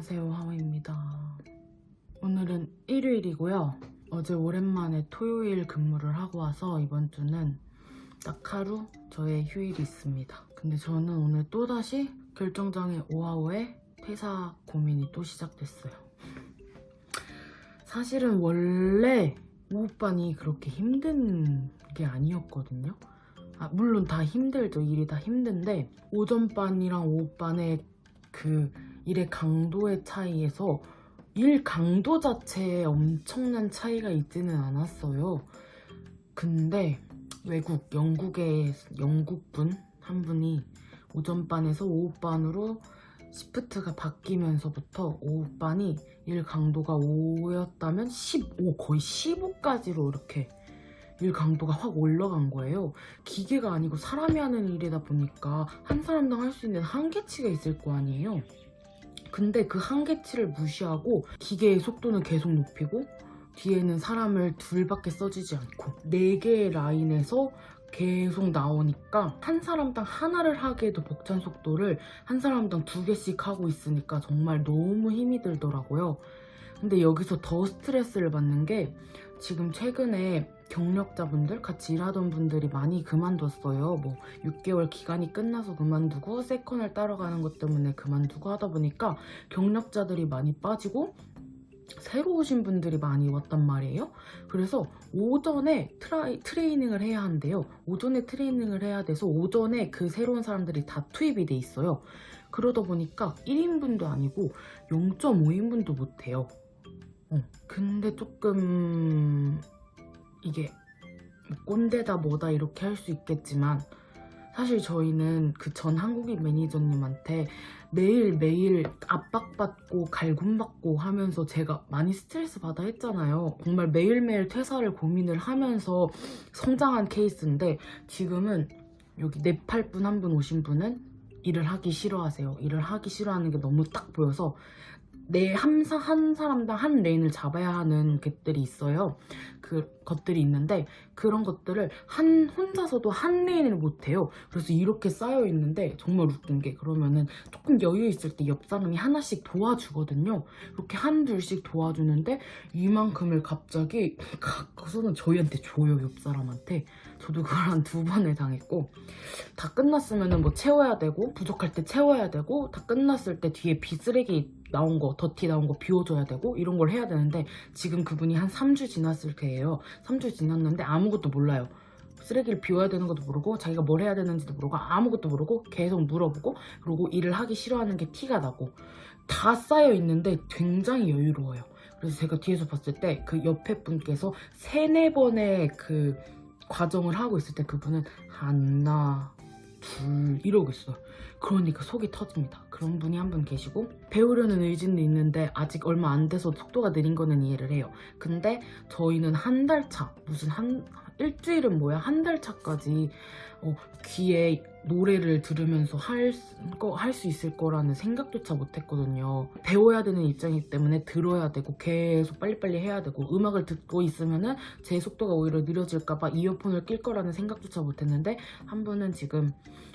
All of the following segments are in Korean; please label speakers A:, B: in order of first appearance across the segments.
A: 안녕하세요, 하우입니다. 오늘은 일요일이고요. 어제 오랜만에 토요일 근무를 하고 와서 이번 주는 딱 하루 저의 휴일이 있습니다. 근데 저는 오늘 또다시 결정장애 5하우의 퇴사 고민이 또 시작됐어요. 사실은 원래 오후반이 그렇게 힘든 게 아니었거든요. 물론 다 힘들죠. 일이 다 힘든데 오전반이랑 오후반의 그 일의 강도의 차이에서 일 강도 자체에 엄청난 차이가 있지는 않았어요. 근데 영국분 한 분이 오전반에서 오후반으로 시프트가 바뀌면서부터 오후반이 일 강도가 5였다면 15, 거의 15까지로 이렇게 일 강도가 확 올라간 거예요. 기계가 아니고 사람이 하는 일이다 보니까 한 사람당 할 수 있는 한계치가 있을 거 아니에요. 근데 그 한계치를 무시하고 기계의 속도는 계속 높이고 뒤에는 사람을 둘밖에 써지지 않고 4개의 라인에서 계속 나오니까 한 사람당 하나를 하기에도 벅찬 속도를 한 사람당 2개씩 하고 있으니까 정말 너무 힘이 들더라고요. 근데 여기서 더 스트레스를 받는 게 지금 최근에 경력자분들, 같이 일하던 분들이 많이 그만뒀어요. 뭐 6개월 기간이 끝나서 그만두고 세컨을 따러 가는 것 때문에 그만두고 하다 보니까 경력자들이 많이 빠지고 새로 오신 분들이 많이 왔단 말이에요. 그래서 오전에 트레이닝을 해야 한대요. 오전에 트레이닝을 해야 돼서 오전에 그 새로운 사람들이 다 투입이 돼 있어요. 그러다 보니까 1인분도 아니고 0.5인분도 못해요. 근데 조금 이게 꼰대다 뭐다 이렇게 할 수 있겠지만 사실 저희는 그 전 한국인 매니저님한테 매일매일 압박받고 갈굼받고 하면서 제가 많이 스트레스 받아 했잖아요. 정말 매일매일 퇴사를 고민을 하면서 성장한 케이스인데 지금은 여기 네팔 분 한 분 오신 분은 일을 하기 싫어하세요. 일을 하기 싫어하는 게 너무 딱 보여서 한 사람당 한 레인을 잡아야 하는 것들이 있어요. 것들이 있는데 그런 것들을 혼자서도 한 레인을 못해요. 그래서 이렇게 쌓여 있는데 정말 웃긴 게 그러면은 조금 여유 있을 때 옆 사람이 하나씩 도와주거든요. 이렇게 한둘씩 도와주는데 이만큼을 갑자기 갖고서는 저희한테 줘요. 옆 사람한테. 저도 그걸 한 2번을 당했고 다 끝났으면은 뭐 채워야 되고 부족할 때 채워야 되고 다 끝났을 때 뒤에 비쓰레기 나온 거, 더티 나온 거 비워줘야 되고 이런 걸 해야 되는데 지금 그분이 한 3주 지났을 때예요. 3주 지났는데 아무것도 몰라요. 쓰레기를 비워야 되는 것도 모르고 자기가 뭘 해야 되는지도 모르고 아무것도 모르고 계속 물어보고 그리고 일을 하기 싫어하는 게 티가 나고 다 쌓여 있는데 굉장히 여유로워요. 그래서 제가 뒤에서 봤을 때 그 옆에 분께서 3-4번의 그 과정을 하고 있을 때 그분은 하나 둘 이러고 있어요. 그러니까 속이 터집니다. 그런 분이 한 분 계시고 배우려는 의지는 있는데 아직 얼마 안 돼서 속도가 느린 거는 이해를 해요. 근데 저희는 한 달 차, 일주일은 뭐야? 한 달 차까지 귀에 노래를 들으면서 할 수 있을 거라는 생각조차 못했거든요. 배워야 되는 입장이기 때문에 들어야 되고 계속 빨리빨리 해야 되고 음악을 듣고 있으면은 제 속도가 오히려 느려질까봐 이어폰을 낄 거라는 생각조차 못했는데 한 분은 지금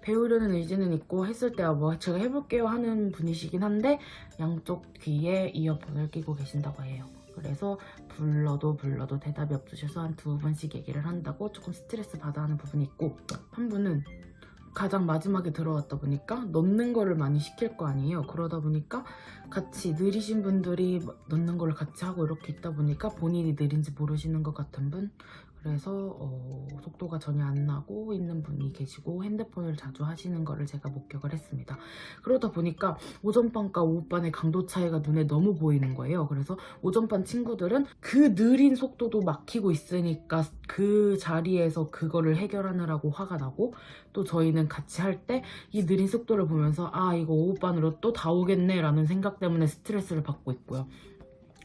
A: 배우려는 의지는 있고 했을 때 뭐 제가 해볼게요 하는 분이시긴 한데 양쪽 귀에 이어폰을 끼고 계신다고 해요. 그래서 불러도 대답이 없으셔서 한 2번씩 얘기를 한다고 조금 스트레스 받아 하는 부분이 있고 한 분은 가장 마지막에 들어왔다 보니까 넣는 거를 많이 시킬 거 아니에요. 그러다 보니까 같이 느리신 분들이 넣는 거를 같이 하고 이렇게 있다 보니까 본인이 느린지 모르시는 것 같은 분 그래서 속도가 전혀 안 나고 있는 분이 계시고 핸드폰을 자주 하시는 거를 제가 목격을 했습니다. 그러다 보니까 오전반과 오후반의 강도 차이가 눈에 너무 보이는 거예요. 그래서 오전반 친구들은 그 느린 속도도 막히고 있으니까 그 자리에서 그거를 해결하느라고 화가 나고 또 저희는 같이 할 때 이 느린 속도를 보면서 아 이거 오후반으로 또 다 오겠네 라는 생각 때문에 스트레스를 받고 있고요.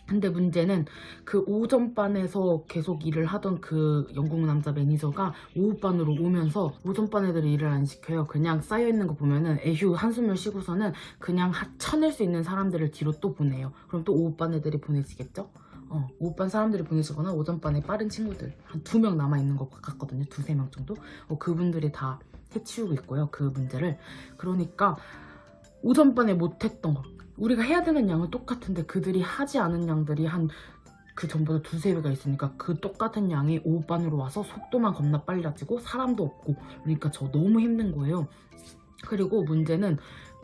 A: 근데 문제는 그 오전반에서 계속 일을 하던 그 영국 남자 매니저가 오후반으로 오면서 오전반 애들이 일을 안 시켜요. 그냥 쌓여있는 거 보면은 에휴 한숨을 쉬고서는 그냥 쳐낼 수 있는 사람들을 뒤로 또 보내요. 그럼 또 오후반 애들이 보내지겠죠? 오후반 사람들이 보내시거나 오전반에 빠른 친구들 한 2명 남아있는 것 같거든요. 2-3명 정도? 그분들이 다 해치우고 있고요. 그 문제를. 그러니까 오전반에 못했던 거 우리가 해야 되는 양은 똑같은데 그들이 하지 않은 양들이 한 그 전보다 두세 배가 있으니까 그 똑같은 양이 오후반으로 와서 속도만 겁나 빨라지고 사람도 없고 그러니까 저 너무 힘든 거예요. 그리고 문제는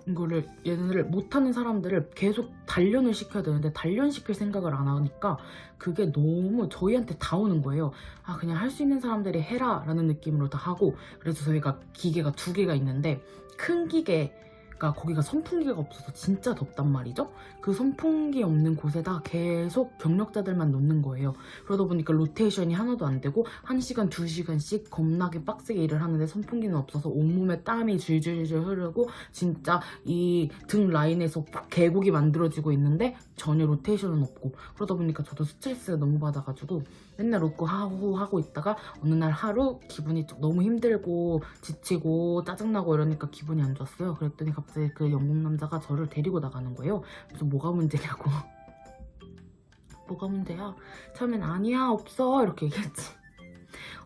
A: 이거를 얘네를 못하는 사람들을 계속 단련을 시켜야 되는데 단련시킬 생각을 안 하니까 그게 너무 저희한테 다 오는 거예요. 아 그냥 할 수 있는 사람들이 해라 라는 느낌으로 다 하고 그래서 저희가 기계가 2개가 있는데 큰 기계가 거기가 선풍기가 없어서 진짜 덥단 말이죠. 그 선풍기 없는 곳에다 계속 경력자들만 놓는 거예요. 그러다 보니까 로테이션이 하나도 안 되고 1시간 2시간씩 겁나게 빡세게 일을 하는데 선풍기는 없어서 온몸에 땀이 줄줄줄 흐르고 진짜 이 등 라인에서 계곡이 만들어지고 있는데 전혀 로테이션은 없고 그러다 보니까 저도 스트레스가 너무 받아가지고 맨날 웃고 하고 있다가 어느 날 하루 기분이 너무 힘들고 지치고 짜증나고 이러니까 기분이 안 좋았어요. 그랬더니 갑자기 그 영국 남자가 저를 데리고 나가는 거예요. 그래서 뭐가 문제냐고. 뭐가 문제야? 처음엔 아니야 없어 이렇게 얘기했지.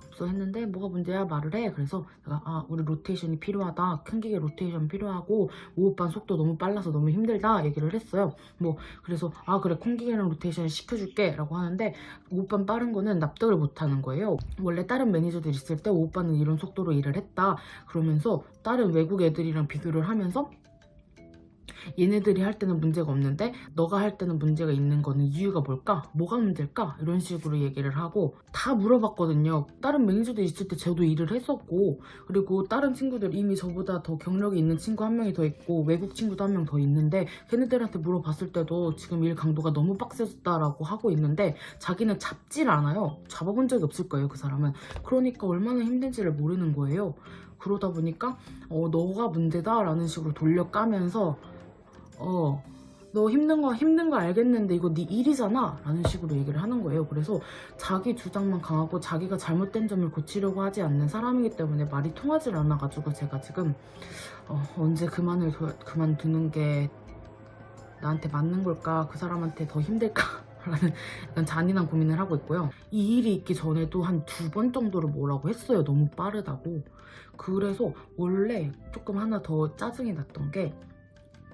A: 없어 했는데 뭐가 문제야 말을 해. 그래서 내가 아 우리 로테이션이 필요하다. 큰 기계 로테이션 필요하고 오후반 속도 너무 빨라서 너무 힘들다 얘기를 했어요. 뭐 그래서 아 그래 큰 기계랑 로테이션 시켜줄게 라고 하는데 오후반 빠른 거는 납득을 못하는 거예요. 원래 다른 매니저들 있을 때 오후반은 이런 속도로 일을 했다 그러면서 다른 외국 애들이랑 비교를 하면서 얘네들이 할 때는 문제가 없는데 너가 할 때는 문제가 있는 거는 이유가 뭘까? 뭐가 문제일까? 이런 식으로 얘기를 하고 다 물어봤거든요. 다른 매니저들 있을 때 저도 일을 했었고 그리고 다른 친구들 이미 저보다 더 경력이 있는 친구 한 명이 더 있고 외국 친구도 한 명 더 있는데 걔네들한테 물어봤을 때도 지금 일 강도가 너무 빡세졌다라고 하고 있는데 자기는 잡질 않아요. 잡아본 적이 없을 거예요 그 사람은. 그러니까 얼마나 힘든지를 모르는 거예요. 그러다 보니까 너가 문제다 라는 식으로 돌려까면서 너 힘든 거 알겠는데 이거 네 일이잖아 라는 식으로 얘기를 하는 거예요. 그래서 자기 주장만 강하고 자기가 잘못된 점을 고치려고 하지 않는 사람이기 때문에 말이 통하질 않아가지고 제가 지금 언제 그만두는 게 나한테 맞는 걸까? 그 사람한테 더 힘들까? 라는 약간 잔인한 고민을 하고 있고요. 이 일이 있기 전에도 한 2번 정도를 뭐라고 했어요. 너무 빠르다고. 그래서 원래 조금 하나 더 짜증이 났던 게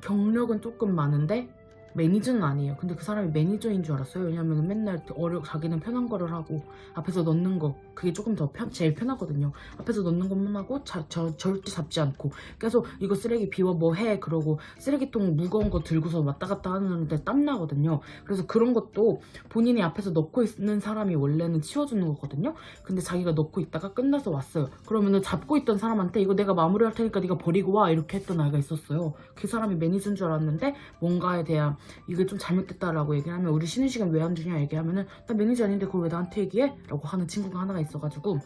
A: 경력은 조금 많은데 매니저는 아니에요. 근데 그 사람이 매니저인 줄 알았어요. 왜냐면 맨날 자기는 편한 거를 하고 앞에서 넣는 거 그게 조금 더 제일 편하거든요. 앞에서 넣는 것만 하고 절대 잡지 않고 계속 이거 쓰레기 비워 뭐 해 그러고 쓰레기통 무거운 거 들고서 왔다 갔다 하는데 땀나거든요. 그래서 그런 것도 본인이 앞에서 넣고 있는 사람이 원래는 치워주는 거거든요. 근데 자기가 넣고 있다가 끝나서 왔어요. 그러면은 잡고 있던 사람한테 이거 내가 마무리할 테니까 네가 버리고 와 이렇게 했던 아이가 있었어요. 그 사람이 매니저인 줄 알았는데 뭔가에 대한 이게 좀 잘못됐다라고 얘기하면 우리 쉬는 시간 왜 안 주냐 얘기하면은 나 매니저 아닌데 그걸 왜 나한테 얘기해? 라고 하는 친구가 하나가 있어가지고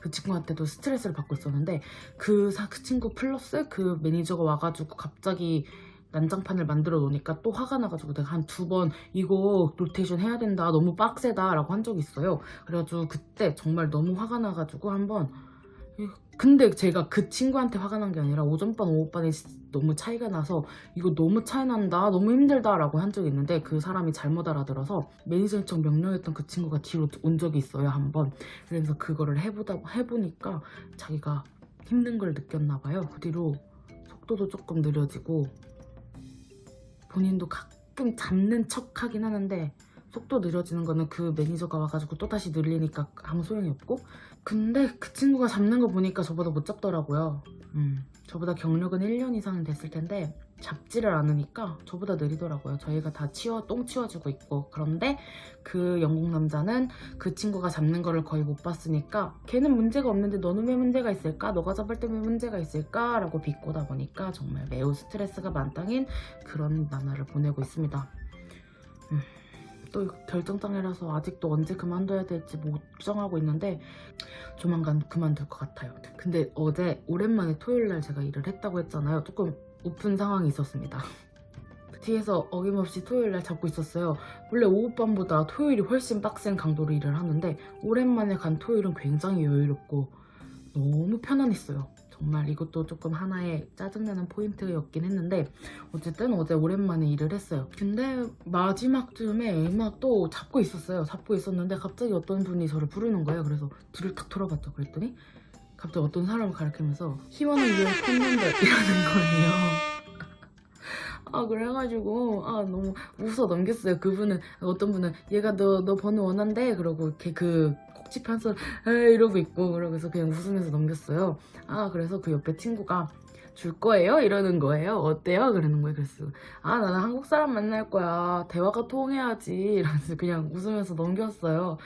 A: 그 친구한테도 스트레스를 받고 있었는데 그 친구 플러스 그 매니저가 와가지고 갑자기 난장판을 만들어 놓으니까 또 화가 나가지고 내가 한 2번 이거 로테이션 해야 된다 너무 빡세다 라고 한 적이 있어요. 그래가지고 그때 정말 너무 화가 나가지고 한번 근데 제가 그 친구한테 화가 난 게 아니라 오전반 오후반이 너무 차이가 나서 이거 너무 차이 난다 너무 힘들다 라고 한 적이 있는데 그 사람이 잘못 알아들어서 매니저인 척 명령했던 그 친구가 뒤로 온 적이 있어요 한번. 그래서 그거를 해보니까 자기가 힘든 걸 느꼈나 봐요. 그 뒤로 속도도 조금 느려지고 본인도 가끔 잡는 척 하긴 하는데 속도 느려지는 거는 그 매니저가 와가지고 또다시 늘리니까 아무 소용이 없고 근데 그 친구가 잡는 거 보니까 저보다 못 잡더라고요. 저보다 경력은 1년 이상은 됐을 텐데 잡지를 않으니까 저보다 느리더라고요. 저희가 다 똥 치워주고 있고 그런데 그 영국 남자는 그 친구가 잡는 거를 거의 못 봤으니까 걔는 문제가 없는데 너는 왜 문제가 있을까? 너가 잡을 때 왜 문제가 있을까? 라고 비꼬다 보니까 정말 매우 스트레스가 만땅인 그런 나날을 보내고 있습니다. 또 결정장애라서 아직도 언제 그만둬야 될지 못 정하고 있는데 조만간 그만둘 것 같아요. 근데 어제 오랜만에 토요일날 제가 일을 했다고 했잖아요. 조금 오픈 상황이 있었습니다. 뒤에서 어김없이 토요일날 잡고 있었어요. 원래 오후반보다 토요일이 훨씬 빡센 강도로 일을 하는데 오랜만에 간 토요일은 굉장히 여유롭고 너무 편안했어요. 정말 이것도 조금 하나의 짜증나는 포인트였긴 했는데 어쨌든 어제 오랜만에 일을 했어요. 근데 마지막쯤에 막 또 잡고 있었어요. 잡고 있었는데 갑자기 어떤 분이 저를 부르는 거예요. 그래서 뒤를 탁 돌아봤죠. 그랬더니 갑자기 어떤 사람을 가리키면서 희원을 위한 콘텐츠 이라는 거예요. 그래가지고 너무 웃어 넘겼어요. 그분은 어떤 분은 얘가 너 번호 원한대 그러고 이렇게 그 꼭지 펴서 이러고 있고 그러면서 그냥 웃으면서 넘겼어요. 그래서 그 옆에 친구가 줄 거예요? 이러는 거예요. 어때요? 그러는 거예요. 그래서 나는 한국 사람 만날 거야. 대화가 통해야지. 이러면서 그냥 웃으면서 넘겼어요.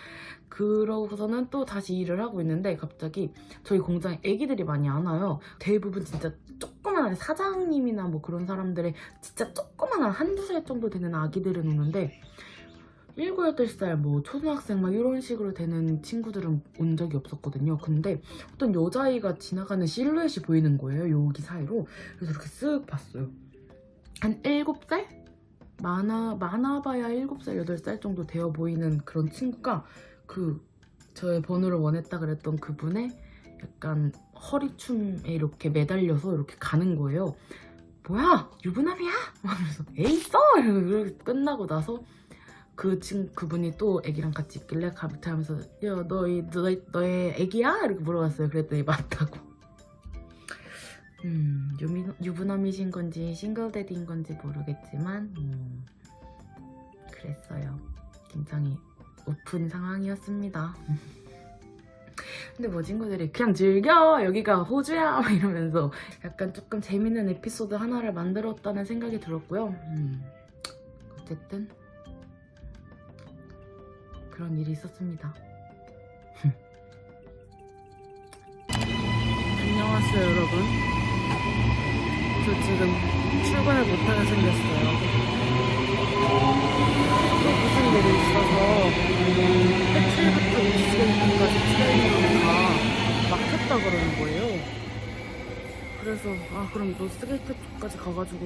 A: 그러고서는 또 다시 일을 하고 있는데 갑자기 저희 공장에 애기들이 많이 안 와요. 대부분 진짜 조그만한 사장님이나 뭐 그런 사람들의 진짜 조그만한 한두 살 정도 되는 아기들은 오는데 7, 8살 뭐 초등학생 막 이런 식으로 되는 친구들은 온 적이 없었거든요. 근데 어떤 여자아이가 지나가는 실루엣이 보이는 거예요. 여기 사이로. 그래서 이렇게 쓱 봤어요. 한 7살? 많아봐야 7살, 8살 정도 되어 보이는 그런 친구가 저의 번호를 원했다 그랬던 그분의 약간 허리춤에 이렇게 매달려서 이렇게 가는 거예요. 뭐야? 유부남이야? 하면서 에이 써! 이러고 끝나고 나서 그분이 또 애기랑 같이 있길래 가부터 하면서 야 너의 애기야? 이렇게 물어봤어요. 그랬더니 맞다고. 유부남이신 건지 싱글데디인 건지 모르겠지만 그랬어요. 굉장히 오픈 상황이었습니다. 근데 뭐 친구들이 그냥 즐겨 여기가 호주야 막 이러면서 약간 조금 재밌는 에피소드 하나를 만들었다는 생각이 들었고요. 어쨌든 그런 일이 있었습니다. 안녕하세요 여러분. 저 지금 출근을 못하게 생겼어요. 무슨 일이 있어서 배틀부터 이스테이트까지 트레이닝을 다 막혔다 그러는 거예요. 그래서 그럼 노스게이트 쪽까지 가가지고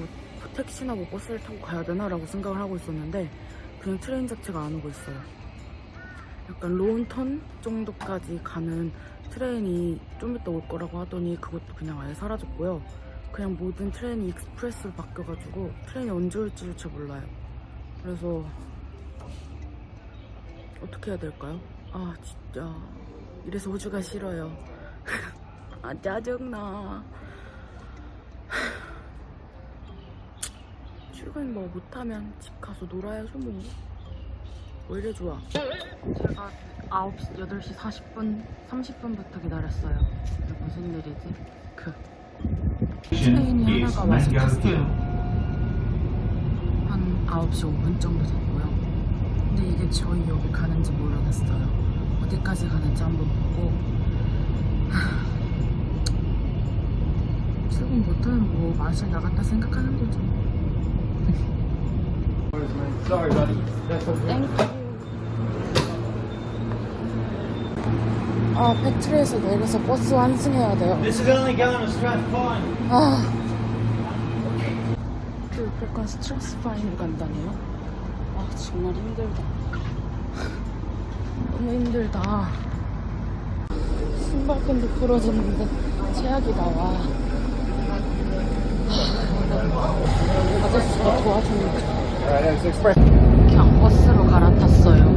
A: 택시나 뭐 버스를 타고 가야 되나 라고 생각을 하고 있었는데 그냥 트레인 자체가 안 오고 있어요. 약간 로운턴 정도까지 가는 트레인이 좀 이따 올 거라고 하더니 그것도 그냥 아예 사라졌고요. 그냥 모든 트레인이 익스프레스로 바뀌어가지고 트레인이 언제 올지조차 몰라요. 그래서 어떻게 해야 될까요? 진짜 이래서 호주가 싫어요. 짜증나. 출근 뭐 못하면 집 가서 놀아야죠 뭐. 왜 이래 좋아. 제가 8시 30분부터 기다렸어요. 이게 무슨 일이지? 트레인이 하나가 와서 탔어요. 한 9시 5분 정도 됐고요. 근데 이게 저희 여기 가는지 모르겠어요. 어디까지 가는지 한번 보고 출근 못하면 뭐 맛을 나갔다 생각하는 거죠.
B: Sorry, buddy.
A: 땡큐. 배틀에서 내려서 버스 환승해야 돼요.
B: This is only going to Strathpine.
A: 약간 스트라스파인을 간다네요. 정말 힘들다. 너무 힘들다. 신발끈도 부러졌는데 최악이 나와. 아저씨가 도와주니까 그냥 버스로 갈아탔어요.